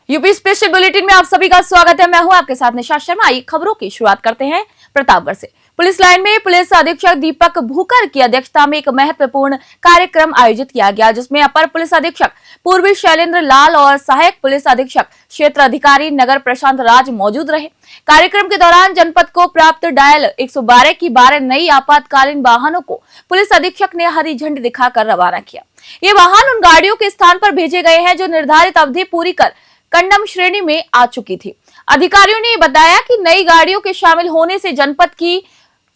UP special bulletin में आप सभी का स्वागत है। मैं हूं आपके साथ निशा शर्मा। आइए खबरों की शुरुआत करते हैं प्रतापगढ़ से। पुलिस लाइन में पुलिस अधीक्षक दीपक भूकर की अध्यक्षता में एक महत्वपूर्ण कार्यक्रम आयोजित किया गया, जिसमें अपर पुलिस अधीक्षक पूर्वी शैलेंद्र लाल और सहायक पुलिस अधीक्षक क्षेत्र अधिकारी नगर प्रशांत राज मौजूद रहे। कार्यक्रम के दौरान जनपद को प्राप्त डायल 112 की 12 नई आपातकालीन वाहनों को पुलिस अधीक्षक ने हरी झंडी दिखाकर रवाना किया। ये वाहन उन गाड़ियों के स्थान पर भेजे गए हैं जो निर्धारित अवधि पूरी कर कंडम श्रेणी में आ चुकी थी। अधिकारियों ने बताया कि नई गाड़ियों के शामिल होने से जनपद की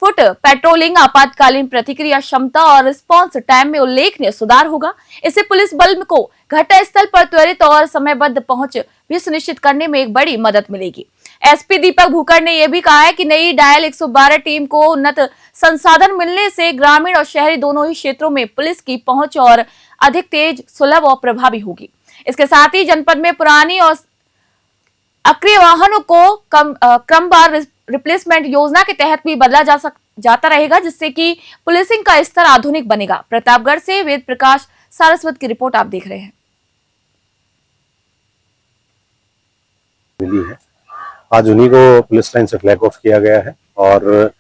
फुट पेट्रोलिंग, आपातकालीन प्रतिक्रिया क्षमता और रिस्पांस टाइम में उल्लेखनीय सुधार होगा। इससे पुलिस बल को घटना स्थल पर त्वरित और समयबद्ध पहुंच भी सुनिश्चित करने में एक बड़ी मदद मिलेगी। एसपी दीपक भूकर ने यह भी कहा है कि नई डायल 112 टीम को उन्नत संसाधन मिलने से ग्रामीण और शहरी दोनों ही क्षेत्रों में पुलिस की पहुंच और अधिक तेज, सुलभ और प्रभावी होगी। इसके साथ ही जनपद में पुरानी और अक्रिय वाहनों को क्रमवार रिप्लेसमेंट योजना के तहत भी बदला जाता रहेगा, जिससे कि पुलिसिंग का स्तर आधुनिक बनेगा। प्रतापगढ़ से वेद प्रकाश सारस्वत की रिपोर्ट आप देख रहे हैं। मिली है, आज उन्हीं को पुलिस लाइन से फ्लैग ऑफ किया गया है और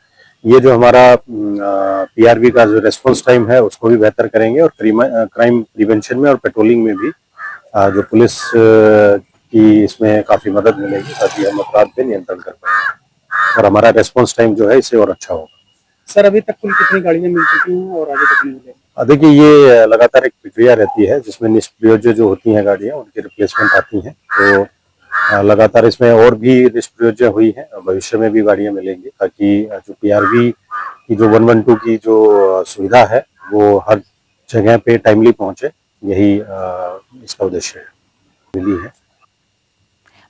ये जो हमारा पीआरवी का जो रेस्पॉन्स टाइम है उसको भी बेहतर करेंगे और क्राइम प्रिवेंशन में और पेट्रोलिंग में भी जो पुलिस की इसमें काफी मदद मिलेगी, ताकि हम अपराध पे नियंत्रण कर पाए और हमारा रेस्पॉन्स टाइम जो है इससे और अच्छा होगा। सर, अभी तक कुल कितनी गाड़ियां मिल चुकी हैं और आगे कितनी मिलेगी? देखिए, ये लगातार एक प्रक्रिया रहती है जिसमें निष्प्रयोज्य जो होती हैं गाड़ियां उनकी रिप्लेसमेंट आती हैं, तो लगातार इसमें और भी निष्प्रयोज्य हुई है। भविष्य में भी गाड़ियां मिलेंगी ताकि जो पीआरवी की जो 112 की जो सुविधा है वो हर जगह पे टाइमली पहुंचे, यही इसका उद्देश्य है। मिली है।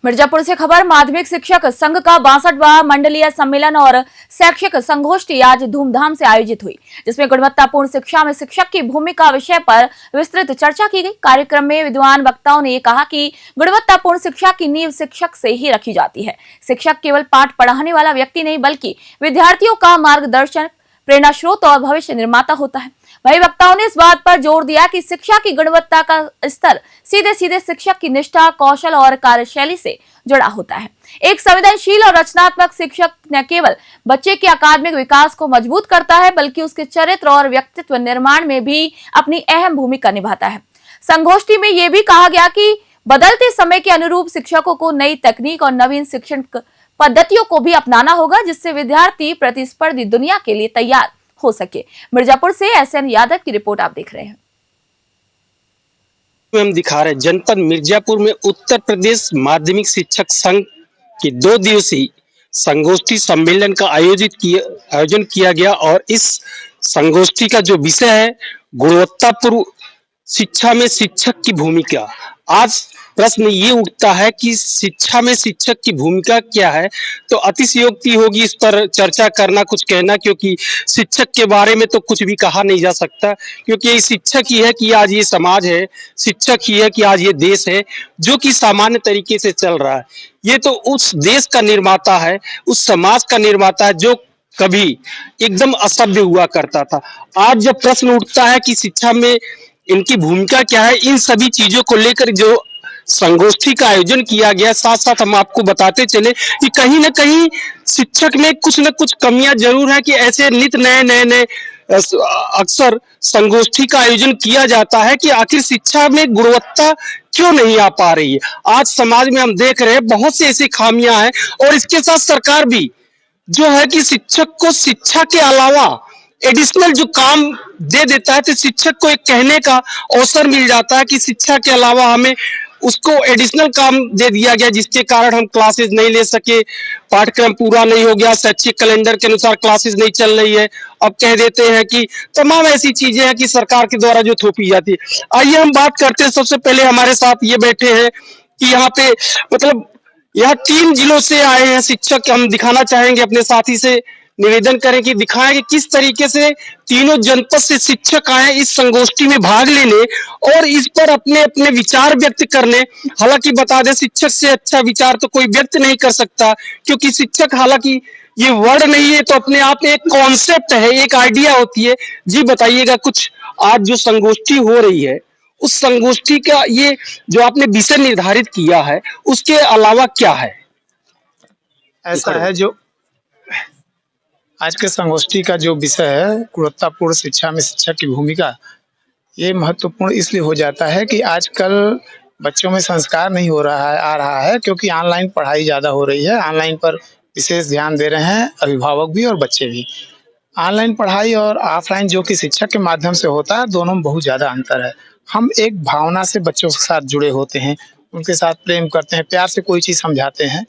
मिर्जापुर से खबर। माध्यमिक शिक्षक संघ का 62वां मंडलीय सम्मेलन और शैक्षिक संगोष्ठी आज धूमधाम से आयोजित हुई, जिसमें गुणवत्तापूर्ण शिक्षा में शिक्षक की भूमिका विषय पर विस्तृत चर्चा की गई। कार्यक्रम में विद्वान वक्ताओं ने कहा कि गुणवत्तापूर्ण शिक्षा की नींव शिक्षक से ही रखी जाती है। शिक्षक केवल पाठ पढ़ाने वाला व्यक्ति नहीं, बल्कि विद्यार्थियों का मार्गदर्शक, प्रेरणा स्रोत और भविष्य निर्माता होता है। वही वक्ताओं ने इस बात पर जोर दिया कि शिक्षा की गुणवत्ता का स्तर सीधे सीधे शिक्षक की निष्ठा, कौशल और कार्यशैली से जुड़ा होता है। एक संवेदनशील और रचनात्मक शिक्षक न केवल बच्चे के अकादमिक विकास को मजबूत करता है, बल्कि उसके चरित्र और व्यक्तित्व निर्माण में भी अपनी अहम भूमिका निभाता है। संगोष्ठी में यह भी कहा गया कि बदलते समय के अनुरूप शिक्षकों को नई तकनीक और नवीन शिक्षण पद्धतियों को भी अपनाना होगा, जिससे विद्यार्थी प्रतिस्पर्धी दुनिया के लिए तैयार हो सके। मिर्जापुर से एसएन यादव की रिपोर्ट आप देख रहे हैं। हम दिखा रहे हैं जनपद मिर्जापुर में उत्तर प्रदेश माध्यमिक शिक्षक संघ की 2 दिवसीय संगोष्ठी सम्मेलन का आयोजन किया गया और इस संगोष्ठी का जो विषय है गुणवत्तापूर्ण शिक्षा में शिक्षक की भूमिका। आज प्रश्न ये उठता है कि शिक्षा में शिक्षक की भूमिका क्या है, तो अतिशयोक्ति होगी इस पर चर्चा करना, कुछ कहना, क्योंकि शिक्षक के बारे में तो कुछ भी कहा नहीं जा सकता, क्योंकि ये शिक्षक ही है कि आज ये समाज है, शिक्षक ही है कि आज ये देश है जो कि सामान्य तरीके से चल रहा है। ये तो उस देश का निर्माता है, उस समाज का निर्माता है जो कभी एकदम असभ्य हुआ करता था। आज जब प्रश्न उठता है कि शिक्षा में इनकी भूमिका क्या है, इन सभी चीजों को लेकर जो संगोष्ठी का आयोजन किया गया, साथ साथ हम आपको बताते चले कि कहीं ना कहीं शिक्षक में कुछ न कुछ कमियां जरूर है कि ऐसे नित नए अक्सर संगोष्ठी का आयोजन किया जाता है कि आखिर शिक्षा में गुणवत्ता क्यों नहीं आ पा रही है। आज समाज में हम देख रहे हैं बहुत सी ऐसी खामियां हैं और इसके साथ सरकार भी जो है कि शिक्षक को शिक्षा के अलावा एडिशनल जो काम दे देता है, तो शिक्षक को एक कहने का अवसर मिल जाता है कि शिक्षा के अलावा हमें उसको एडिशनल काम दे दिया गया, जिसके कारण हम क्लासेस नहीं ले सके, पाठ्यक्रम पूरा नहीं हो गया, शैक्षिक कैलेंडर के अनुसार क्लासेस नहीं चल रही है। अब कह देते हैं कि तमाम ऐसी चीजें हैं कि सरकार के द्वारा जो थोपी जाती है। आइए हम बात करते हैं। सबसे पहले हमारे साथ ये बैठे हैं कि यहाँ पे मतलब यहाँ 3 जिलों से आए हैं शिक्षक। हम दिखाना चाहेंगे, अपने साथी से निवेदन करें कि दिखाएं कि किस तरीके से तीनों जनपद से शिक्षक आए इस संगोष्ठी में भाग लेने और इस पर अपने अपने विचार व्यक्त करने। हालांकि बता दें, शिक्षक से अच्छा विचार तो कोई व्यक्त नहीं कर सकता, क्योंकि शिक्षक हालांकि ये वर्ड नहीं है तो अपने आप में एक कॉन्सेप्ट है, एक आइडिया होती है। जी बताइएगा, कुछ आज जो संगोष्ठी हो रही है उस संगोष्ठी का ये जो आपने विषय निर्धारित किया है उसके अलावा क्या है? ऐसा है, जो आज के संगोष्ठी का जो विषय है, गुणवत्तापूर्ण शिक्षा में शिक्षक की भूमिका, ये महत्वपूर्ण इसलिए हो जाता है कि आजकल बच्चों में संस्कार नहीं आ रहा है, क्योंकि ऑनलाइन पढ़ाई ज़्यादा हो रही है। ऑनलाइन पर विशेष ध्यान दे रहे हैं अभिभावक भी और बच्चे भी। ऑनलाइन पढ़ाई और ऑफलाइन जो कि शिक्षक के माध्यम से होता है, दोनों में बहुत ज़्यादा अंतर है। हम एक भावना से बच्चों के साथ जुड़े होते हैं, उनके साथ प्रेम करते हैं, प्यार से कोई चीज़ समझाते हैं।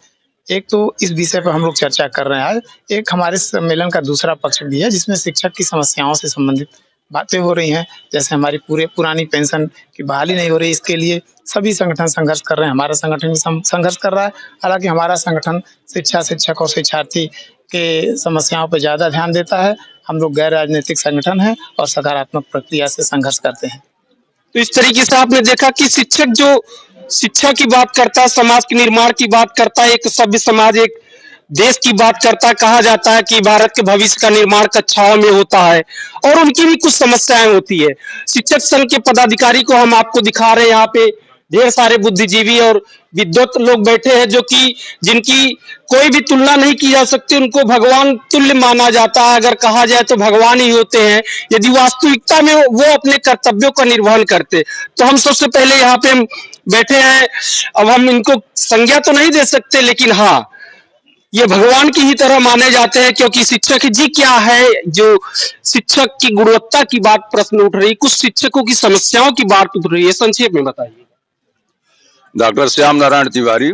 एक तो इस विषय पर हम लोग चर्चा कर रहे हैं। एक हमारे सम्मेलन का दूसरा पक्ष भी है, जिसमें शिक्षक की समस्याओं से संबंधित बातें हो रही हैं। जैसे हमारी पुरानी पेंशन की बहाली नहीं हो रही, इसके लिए सभी संगठन संघर्ष कर रहे हैं। हमारा संगठन भी संघर्ष कर रहा है। हालांकि हमारा संगठन शिक्षक और शिक्षार्थी के समस्याओं पर ज़्यादा ध्यान देता है। हम लोग गैर राजनीतिक संगठन हैं और सकारात्मक प्रक्रिया से संघर्ष करते हैं। तो इस तरीके से आपने देखा कि शिक्षक जो शिक्षा की बात करता है, समाज के निर्माण की बात करता है, एक सभ्य समाज, एक देश की बात करता है। कहा जाता है कि भारत के भविष्य का निर्माण कक्षाओं में होता है और उनकी भी कुछ समस्याएं होती है। शिक्षक संघ के पदाधिकारी को हम आपको दिखा रहे हैं, यहाँ पे ढेर सारे बुद्धिजीवी और विद्वत लोग बैठे हैं, जो कि जिनकी कोई भी तुलना नहीं की जा सकती। उनको भगवान तुल्य माना जाता है, अगर कहा जाए तो भगवान ही होते हैं, यदि वास्तविकता में वो अपने कर्तव्यों का निर्वहन करते। तो हम सबसे पहले यहाँ पे हम बैठे हैं। अब हम इनको संज्ञा तो नहीं दे सकते, लेकिन हाँ, ये भगवान की ही तरह माने जाते हैं, क्योंकि शिक्षक जी क्या है, जो शिक्षक की गुणवत्ता की बात प्रश्न उठ रही, कुछ शिक्षकों की समस्याओं की बात उठ रही है, संक्षेप में बताइए। डॉक्टर श्याम नारायण तिवारी,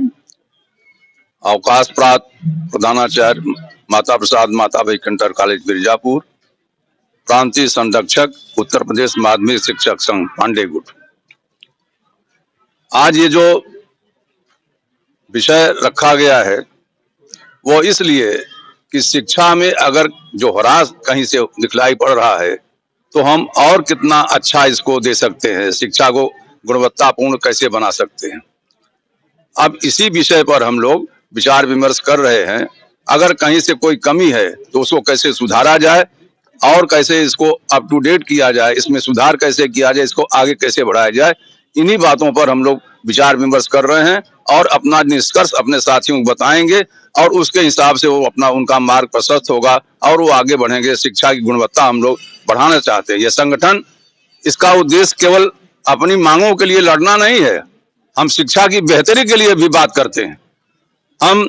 अवकाश प्राप्त प्रधानाचार्य माता प्रसाद माताबाई इंटर कॉलेज मिर्जापुर, प्रांतीय संरक्षक उत्तर प्रदेश माध्यमिक शिक्षक संघ पांडे गुट। आज ये जो विषय रखा गया है वो इसलिए कि शिक्षा में अगर जो ह्रास कहीं से दिखलाई पड़ रहा है, तो हम और कितना अच्छा इसको दे सकते हैं, शिक्षा को गुणवत्तापूर्ण कैसे बना सकते हैं। अब इसी विषय पर हम लोग विचार विमर्श कर रहे हैं। अगर कहीं से कोई कमी है तो उसको कैसे सुधारा जाए और कैसे इसको अप टू डेट किया जाए, इसमें सुधार कैसे किया जाए, इसको आगे कैसे बढ़ाया जाए, इन्हीं बातों पर हम लोग विचार विमर्श कर रहे हैं और अपना निष्कर्ष अपने साथियों को बताएंगे और उसके हिसाब से वो अपना उनका मार्ग प्रशस्त होगा और वो आगे बढ़ेंगे। शिक्षा की गुणवत्ता हम लोग बढ़ाना चाहते हैं। ये संगठन, इसका उद्देश्य केवल अपनी मांगों के लिए लड़ना नहीं है, हम शिक्षा की बेहतरी के लिए भी बात करते हैं, हम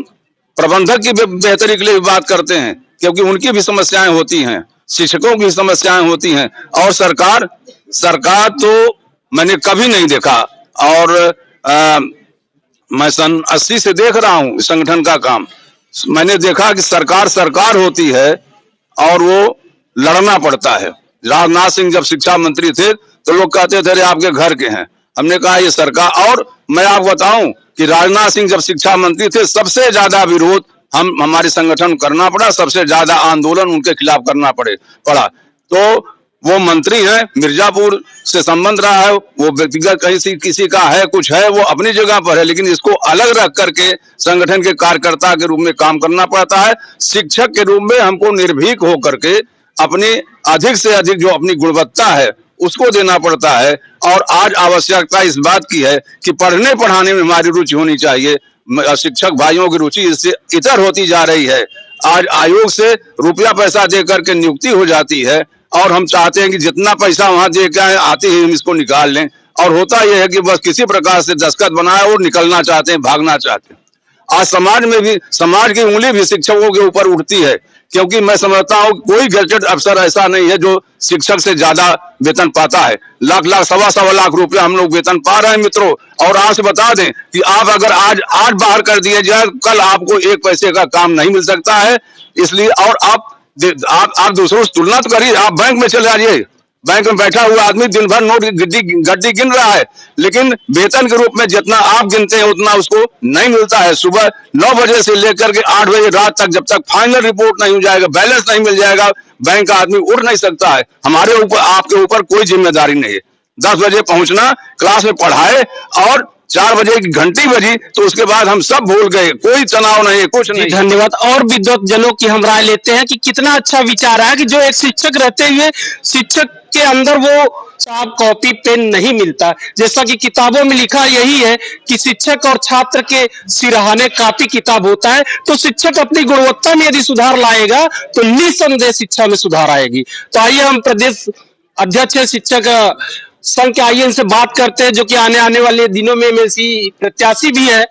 प्रबंधक की बेहतरी के लिए भी बात करते हैं, क्योंकि उनकी भी समस्याएं होती हैं, शिक्षकों की समस्याएं होती हैं। और सरकार तो मैंने कभी नहीं देखा, और मैं सन 80 से देख रहा हूं संगठन का काम। मैंने देखा कि सरकार होती है और वो लड़ना पड़ता है। राजनाथ सिंह जब शिक्षा मंत्री थे तो लोग कहते थे, अरे आपके घर के हैं। हमने कहा ये सरकार, और मैं आपको बताऊं कि राजनाथ सिंह जब शिक्षा मंत्री थे, सबसे ज्यादा विरोध हमारे संगठन करना पड़ा, सबसे ज्यादा आंदोलन उनके खिलाफ करना पड़ा। तो वो मंत्री हैं, मिर्जापुर से संबंध रहा है, वो व्यक्तिगत कहीं किसी का है, कुछ है, वो अपनी जगह पर है, लेकिन इसको अलग रख करके संगठन के कार्यकर्ता के रूप में काम करना पड़ता है। शिक्षक के रूप में हमको निर्भीक होकर के अपनी अधिक से अधिक जो अपनी गुणवत्ता है उसको देना पड़ता है। और आज आवश्यकता इस बात की है कि पढ़ने पढ़ाने में हमारी रुचि होनी चाहिए। शिक्षक भाइयों की रुचि इससे इतर होती जा रही है। आज आयोग से रुपया पैसा दे करके नियुक्ति हो जाती है और हम चाहते हैं कि जितना पैसा वहां दे के आते ही हम इसको निकाल लें, और होता यह है कि बस किसी प्रकार से दस्तखत बनाए और निकलना चाहते हैं, भागना चाहते हैं। आज समाज में भी, समाज की उंगली भी शिक्षकों के ऊपर उठती है, क्योंकि मैं समझता हूं कोई गैजेट अफसर ऐसा नहीं है जो शिक्षक से ज्यादा वेतन पाता है। लाख सवा लाख रुपया हम लोग वेतन पा रहे हैं मित्रों। और आज से बता दें कि आप अगर आज बाहर कर दिए जाए, कल आपको एक पैसे का काम नहीं मिल सकता है। इसलिए, और आप दूसरों से तुलना तो करिए, आप बैंक में चले जाइए, बैंक में बैठा हुआ आदमी दिन भर नोट गड्डी गिन रहा है, लेकिन वेतन के रूप में जितना आप गिनते हैं उतना उसको नहीं मिलता है। सुबह 9 बजे से लेकर के 8 बजे रात तक, जब तक फाइनल रिपोर्ट नहीं हो जाएगा, बैलेंस नहीं मिल जाएगा, बैंक का आदमी उठ नहीं सकता है। हमारे ऊपर, आपके ऊपर कोई जिम्मेदारी नहीं है। 10 बजे पहुंचना, क्लास में पढ़ाए, और 4 बजे की घंटी बजी तो उसके बाद हम सब भूल गए, कोई तनाव नहीं, कुछ नहीं। धन्यवाद। और विद्वत जनों की हम राय लेते हैं कि कितना अच्छा विचार है कि जो एक शिक्षक रहते हुए शिक्षक के अंदर वो चाक कॉपी पेन नहीं मिलता। जैसा कि किताबों में लिखा यही है कि शिक्षक और छात्र के सिरहाने कापी किताब होता है। तो शिक्षक अपनी गुणवत्ता में यदि सुधार लाएगा तो निस्संदेह शिक्षा में सुधार आएगी। तो आइए हम प्रदेश अध्यक्ष शिक्षक संघ के आइए इनसे बात करते हैं, जो कि आने वाले दिनों में ऐसी प्रत्याशी भी है।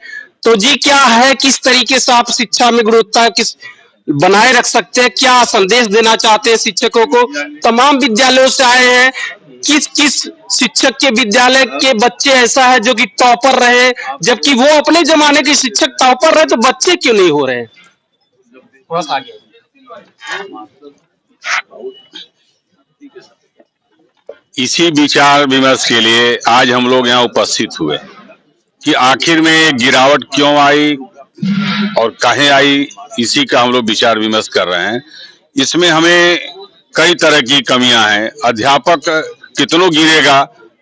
तो जी क्या है, किस तरीके से आप शिक्षा में गुणवत्ता किस बनाए रख सकते हैं, क्या संदेश देना चाहते हैं शिक्षकों को? तमाम विद्यालयों से आए हैं, किस किस शिक्षक के विद्यालय के बच्चे ऐसा है जो कि टॉपर रहे, जबकि वो अपने जमाने के शिक्षक टॉपर रहे, तो बच्चे क्यों नहीं हो रहे? थोड़ा सा आगे। इसी विचार विमर्श के लिए आज हम लोग यहाँ उपस्थित हुए कि आखिर में गिरावट क्यों आई और काहे आई, इसी का हम लोग विचार विमर्श कर रहे हैं। इसमें हमें कई तरह की कमियां हैं। अध्यापक कितनों गिरेगा,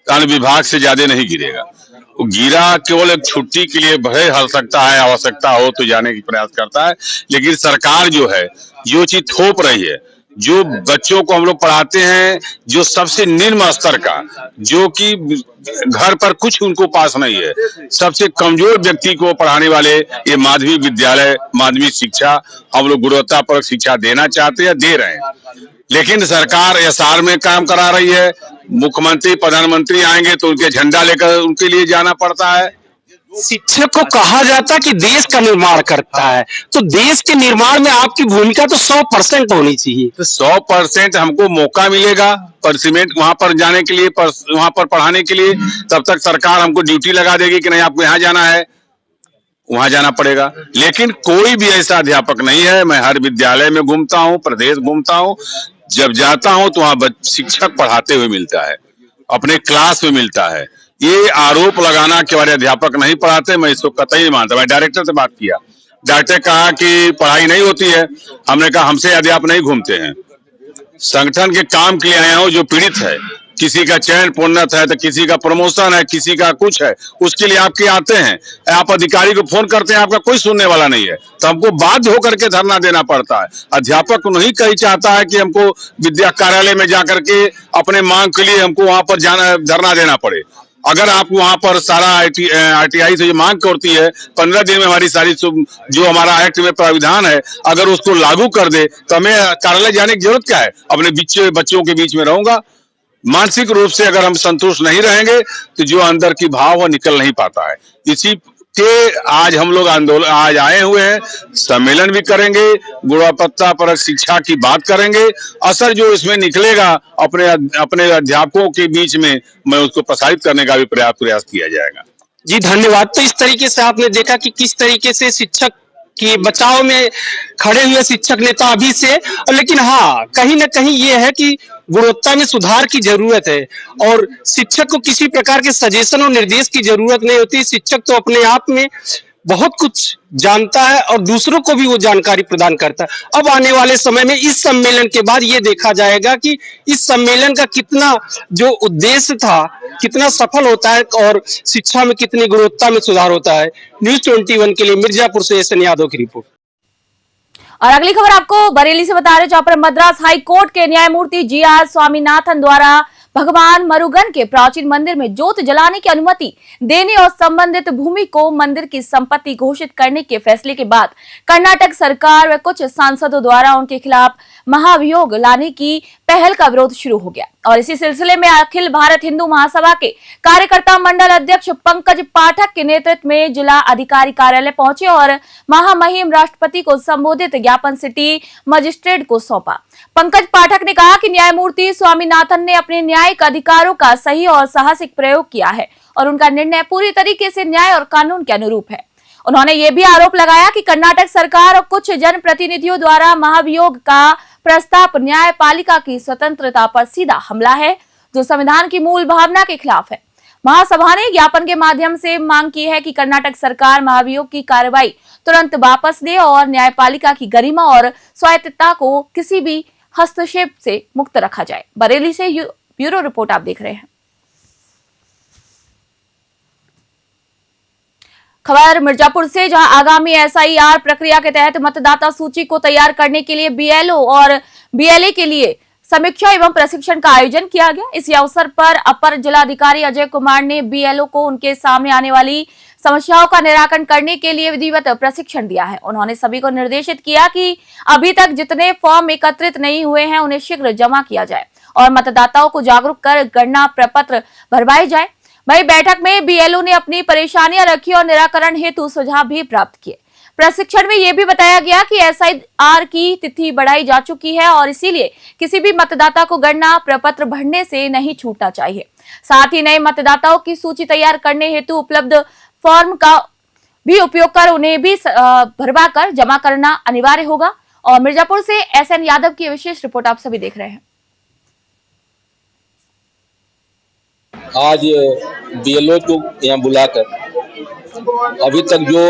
अन्य विभाग से ज्यादा नहीं गिरेगा। वो गिरा केवल एक छुट्टी के लिए भले हो सकता है, आवश्यकता हो तो जाने की प्रयास करता है, लेकिन सरकार जो है जो चीज थोप रही है, जो बच्चों को हम लोग पढ़ाते हैं, जो सबसे निम्न स्तर का, जो कि घर पर कुछ उनको पास नहीं है, सबसे कमजोर व्यक्ति को पढ़ाने वाले ये माध्यमिक विद्यालय, माध्यमिक शिक्षा हम लोग गुणवत्तापूर्वक शिक्षा देना चाहते हैं, दे रहे हैं। लेकिन सरकार एसआर में काम करा रही है। मुख्यमंत्री प्रधानमंत्री आएंगे तो उनके झंडा लेकर उनके लिए जाना पड़ता है। शिक्षक को कहा जाता है कि देश का निर्माण करता है, तो देश के निर्माण में आपकी भूमिका तो 100% होनी चाहिए। तो 100% हमको मौका मिलेगा परसिमेंट वहां पर जाने के लिए, वहां पर पढ़ाने के लिए, तब तक सरकार हमको ड्यूटी लगा देगी कि नहीं आपको यहाँ जाना है, वहां जाना पड़ेगा। लेकिन कोई भी ऐसा अध्यापक नहीं है। मैं हर विद्यालय में घूमता हूँ, प्रदेश घूमता हूँ, जब जाता हूँ तो वहां शिक्षक पढ़ाते हुए मिलता है, अपने क्लास में मिलता है। ये आरोप लगाना कि हमारे अध्यापक नहीं पढ़ाते, मैं इसको कतई नहीं मानता। मैं डायरेक्टर से बात किया, डायरेक्टर कहा कि पढ़ाई नहीं होती है। हमने कहा हमसे अध्यापक नहीं घूमते हैं, संगठन के काम के लिए आया हूँ। जो पीड़ित है, किसी का चयन प्रोन्नत है, तो किसी का प्रमोशन है, किसी का कुछ है, उसके लिए आपके आते हैं। आप अधिकारी को फोन करते हैं, आपका कोई सुनने वाला नहीं है, तो हमको बाध्य होकर के धरना देना पड़ता है। अध्यापक को नहीं कहीं चाहता है कि हमको विद्या कार्यालय में जाकर के अपने मांग के लिए हमको वहां पर जाना, धरना देना पड़े। अगर आप वहां पर सारा आरटीआई से जो मांग करती है, 15 दिन में हमारी सारी जो हमारा एक्ट में प्राविधान है, अगर उसको लागू कर दे तो हमें कार्यालय जाने की जरूरत क्या है? अपने बच्चों के बीच में रहूंगा। मानसिक रूप से अगर हम संतुष्ट नहीं रहेंगे तो जो अंदर की भाव वो निकल नहीं पाता है। इसी के आज हम लोग आंदोलन आज आए हुए हैं, सम्मेलन भी करेंगे, गुणवत्तापरक शिक्षा की बात करेंगे। असर जो इसमें निकलेगा अपने अध्यापकों के बीच में, मैं उसको प्रसारित करने का भी प्रयास किया जाएगा। जी धन्यवाद। तो इस तरीके से आपने देखा कि किस तरीके से शिक्षक के बचाव में खड़े हुए शिक्षक नेता अभी से, और लेकिन हाँ कहीं ना कहीं ये है कि गुणवत्ता में सुधार की जरूरत है, और शिक्षक को किसी प्रकार के सजेशन और निर्देश की जरूरत नहीं होती। शिक्षक तो अपने आप में बहुत कुछ जानता है और दूसरों को भी वो जानकारी प्रदान करता है। अब आने वाले समय में इस सम्मेलन के बाद ये देखा जाएगा कि इस सम्मेलन का कितना जो उद्देश्य था कितना सफल होता है और शिक्षा में कितनी गुणवत्ता में सुधार होता है। न्यूज़ 21 के लिए मिर्जापुर से एसएन यादव की रिपोर्ट। और अगली खबर आपको बरेली से बता रहे, जहां पर मद्रास हाई कोर्ट के न्यायमूर्ति जीआर स्वामीनाथन द्वारा भगवान मरुगन के प्राचीन मंदिर में ज्योत जलाने की अनुमति देने और संबंधित भूमि को मंदिर की संपत्ति घोषित करने के फैसले के बाद कर्नाटक सरकार व कुछ सांसदों द्वारा उनके खिलाफ महाभियोग लाने की पहल का विरोध शुरू हो गया। और इसी सिलसिले में अखिल भारत हिंदू महासभा के कार्यकर्ता मंडल अध्यक्ष पंकज पाठक के नेतृत्व में जिला अधिकारी कार्यालय पहुंचे और महामहिम राष्ट्रपति को संबोधित ज्ञापन सिटी मजिस्ट्रेट को सौंपा। पंकज पाठक ने कहा कि न्यायमूर्ति स्वामीनाथन ने अपने न्यायिक अधिकारों का सही और साहसिक प्रयोग किया है और उनका निर्णय पूरी तरीके से न्याय और कानून के अनुरूप है। उन्होंने ये भी आरोप लगाया कि कर्नाटक सरकार और कुछ जनप्रतिनिधियों द्वारा महाभियोग का प्रस्ताव न्यायपालिका की स्वतंत्रता पर सीधा हमला है, जो संविधान की मूल भावना के खिलाफ है। महासभा ने ज्ञापन के माध्यम से मांग की है कि कर्नाटक सरकार महाभियोग की कार्रवाई तुरंत वापस दे और न्यायपालिका की गरिमा और स्वायत्तता को किसी भी हस्तक्षेप से मुक्त रखा जाए। बरेली से ब्यूरो रिपोर्ट आप देख रहे हैं। खबर मिर्जापुर से, जहां आगामी एसआईआर प्रक्रिया के तहत मतदाता सूची को तैयार करने के लिए बीएलओ और बीएलए के लिए समीक्षा एवं प्रशिक्षण का आयोजन किया गया। इस अवसर पर अपर जिलाधिकारी अजय कुमार ने बीएलओ को उनके सामने आने वाली समस्याओं का निराकरण करने के लिए विधिवत प्रशिक्षण दिया है। उन्होंने सभी को निर्देशित किया कि अभी तक जितने फॉर्म एकत्रित नहीं हुए हैं उन्हें शीघ्र जमा किया जाए और मतदाताओं को जागरूक कर गणना प्रपत्र भरवाए जाए। वहीं बैठक में बीएलओ ने अपनी परेशानियां रखी और निराकरण हेतु सुझाव भी प्राप्त किए। प्रशिक्षण में यह भी बताया गया कि एसआईआर की तिथि बढ़ाई जा चुकी है और इसीलिए किसी भी मतदाता को गणना प्रपत्र भरने से नहीं छूटना चाहिए। साथ ही नए मतदाताओं की सूची तैयार करने हेतु उपलब्ध फॉर्म का भी उपयोग कर उन्हें भी भरवा कर जमा करना अनिवार्य होगा। और मिर्जापुर से एसएन यादव की विशेष रिपोर्ट आप सभी देख रहे हैं। आज बीएलओ को यहाँ बुलाकर अभी तक जो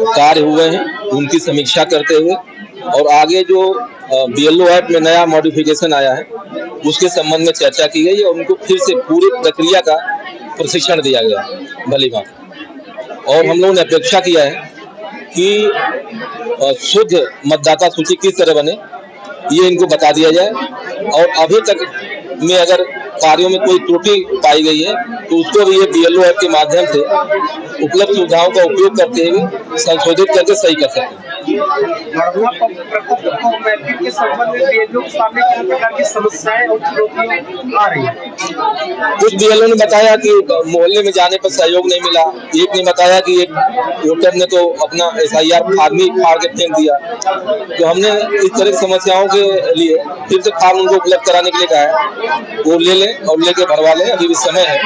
कार्य हुए हैं उनकी समीक्षा करते हुए और आगे जो बीएलओ एक्ट में नया मॉडिफिकेशन आया है उसके संबंध में चर्चा की गई और उनको फिर से पूरी प्रक्रिया का प्रशिक्षण दिया गया भली भांति। और हम लोगों ने अपेक्षा किया है कि शुद्ध मतदाता सूची किस तरह बने ये इनको बता दिया जाए और अभी तक में अगर कार्यों में कोई त्रुटि पाई गई है तो उसको भी ये बीएलओ ऐप के माध्यम से उपलब्ध सुविधाओं का उपयोग करते हुए संशोधित करके सही कर सकते हैं। के संबंध में बीएलओ के सामने किस प्रकार की समस्याएं और चुनौतियां आ रही हैं? कुछ बीएलओ ने बताया कि मोहल्ले में जाने पर सहयोग नहीं मिला। एक ने बताया कि एक वोटर ने तो अपना एसआईआर फार्म ही फाड़ के फेंक दिया। तो हमने इस तरह की समस्याओं के लिए फिर से फार्म उनको उपलब्ध कराने के लिए कहा है, वो ले लें और लेके भरवा लें, अभी भी समय है।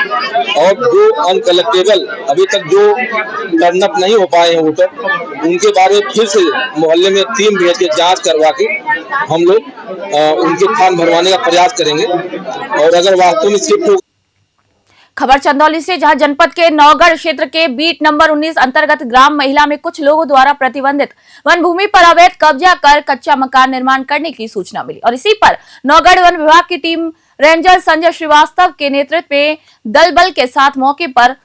और जो अनकलेक्टेबल अभी तक जो टर्नअप नहीं हो पाए हैं वोटर उनके बारे में फिर से मोहल्ले में टीम भेज के जांच करवा के हम लोग उनके फॉर्म भरवाने का प्रयास करेंगे और अगर वास्तव में शिफ्ट हो। खबर चंदौली से, जहां जनपद के नौगढ़ क्षेत्र के बीट नंबर 19 अंतर्गत ग्राम महिला में कुछ लोगों द्वारा प्रतिबंधित वन भूमि पर अवैध कब्जा कर कच्चा मकान निर्माण करने की सूचना मिली और इसी पर नौगढ़ वन विभाग की टीम रेंजर संजय श्रीवास्तव के नेतृत्व में दल बल के साथ मौके पर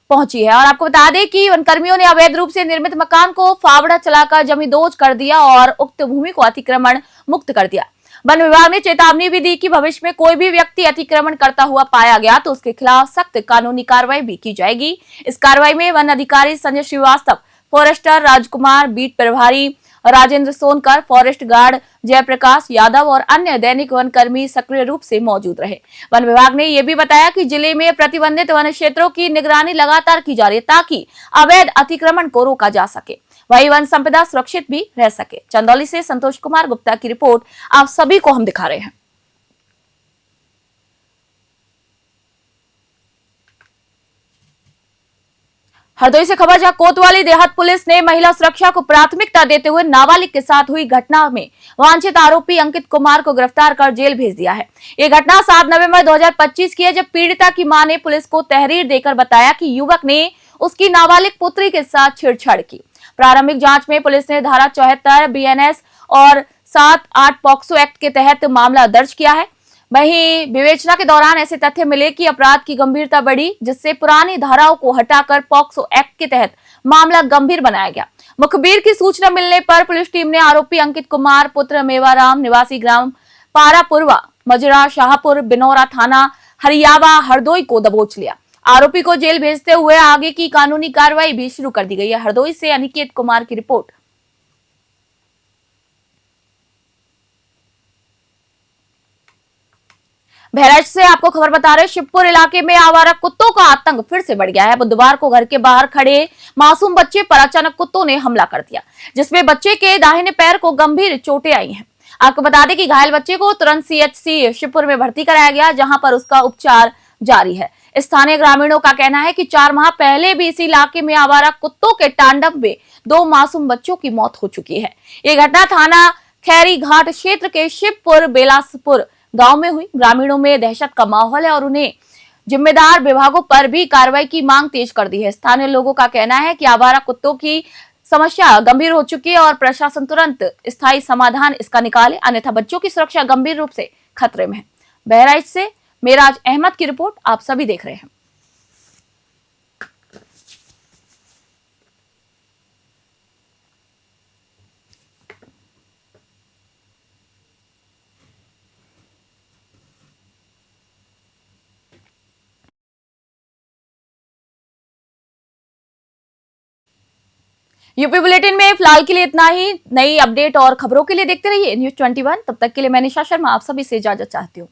पहुंची है। और आपको बता दें कि वन कर्मियों ने अवैध रूप से निर्मित मकान को फावड़ा चलाकर जमींदोज कर दिया और उक्त भूमि को अतिक्रमण मुक्त कर दिया। वन विभाग ने चेतावनी भी दी कि भविष्य में कोई भी व्यक्ति अतिक्रमण करता हुआ पाया गया तो उसके खिलाफ सख्त कानूनी कार्रवाई भी की जाएगी। इस कार्रवाई में वन अधिकारी संजय श्रीवास्तव, फॉरेस्टर राजकुमार, बीट प्रभारी राजेंद्र सोनकर, फॉरेस्ट गार्ड जयप्रकाश यादव और अन्य दैनिक वन कर्मी सक्रिय रूप से मौजूद रहे। वन विभाग ने यह भी बताया कि जिले में प्रतिबंधित वन क्षेत्रों की निगरानी लगातार की जा रही है ताकि अवैध अतिक्रमण को रोका जा सके, वही वन संपदा सुरक्षित भी रह सके। चंदौली से संतोष कुमार गुप्ता की रिपोर्ट आप सभी को हम दिखा रहे हैं। हरदोई से खबर, जहां कोतवाली देहात पुलिस ने महिला सुरक्षा को प्राथमिकता देते हुए नाबालिग के साथ हुई घटना में वांछित आरोपी अंकित कुमार को गिरफ्तार कर जेल भेज दिया है। ये घटना 7 नवंबर 2025 की है, जब पीड़िता की मां ने पुलिस को तहरीर देकर बताया कि युवक ने उसकी नाबालिग पुत्री के साथ छेड़छाड़ की। प्रारंभिक जांच में पुलिस ने धारा 74 बीएनएस और 7-8 पॉक्सो एक्ट के तहत मामला दर्ज किया है। वहीं विवेचना के दौरान ऐसे तथ्य मिले कि अपराध की गंभीरता बढ़ी, जिससे पुरानी धाराओं को हटाकर पॉक्सो एक्ट के तहत मामला गंभीर बनाया गया। मुखबिर की सूचना मिलने पर पुलिस टीम ने आरोपी अंकित कुमार पुत्र मेवाराम निवासी ग्राम पारापुरवा मजरा शाहपुर बिनौरा थाना हरियावा हरदोई को दबोच लिया। आरोपी को जेल भेजते हुए आगे की कानूनी कार्रवाई भी शुरू कर दी गई है। हरदोई से अनिकेत कुमार की रिपोर्ट। बहराइच से आपको खबर बता रहे, शिवपुर इलाके में आवारा कुत्तों का आतंक फिर से बढ़ गया है। बुधवार को घर के बाहर खड़े मासूम बच्चे पर अचानक कुत्तों ने हमला कर दिया, जिसमें बच्चे के दाहिने पैर को गंभीर चोटें आई हैं। आपको बता दें कि घायल बच्चे को तुरंत सीएचसी शिवपुर में भर्ती कराया गया, जहां पर उसका उपचार जारी है। स्थानीय ग्रामीणों का कहना है कि 4 माह पहले भी इसी इलाके में आवारा कुत्तों के तांडव में 2 मासूम बच्चों की मौत हो चुकी है। ये घटना थाना खैरी घाट क्षेत्र के शिवपुर बेलासपुर गांव में हुई। ग्रामीणों में दहशत का माहौल है और उन्हें जिम्मेदार विभागों पर भी कार्रवाई की मांग तेज कर दी है। स्थानीय लोगों का कहना है कि आवारा कुत्तों की समस्या गंभीर हो चुकी है और प्रशासन तुरंत स्थायी समाधान इसका निकाले, अन्यथा बच्चों की सुरक्षा गंभीर रूप से खतरे में है। बहराइच से मेराज अहमद की रिपोर्ट आप सभी देख रहे हैं। यूपी बुलेटिन में फिलहाल के लिए इतना ही। नई अपडेट और खबरों के लिए देखते रहिए न्यूज़ 21। तब तक के लिए मैं निशा शर्मा आप सभी से इजाजत चाहती हूँ।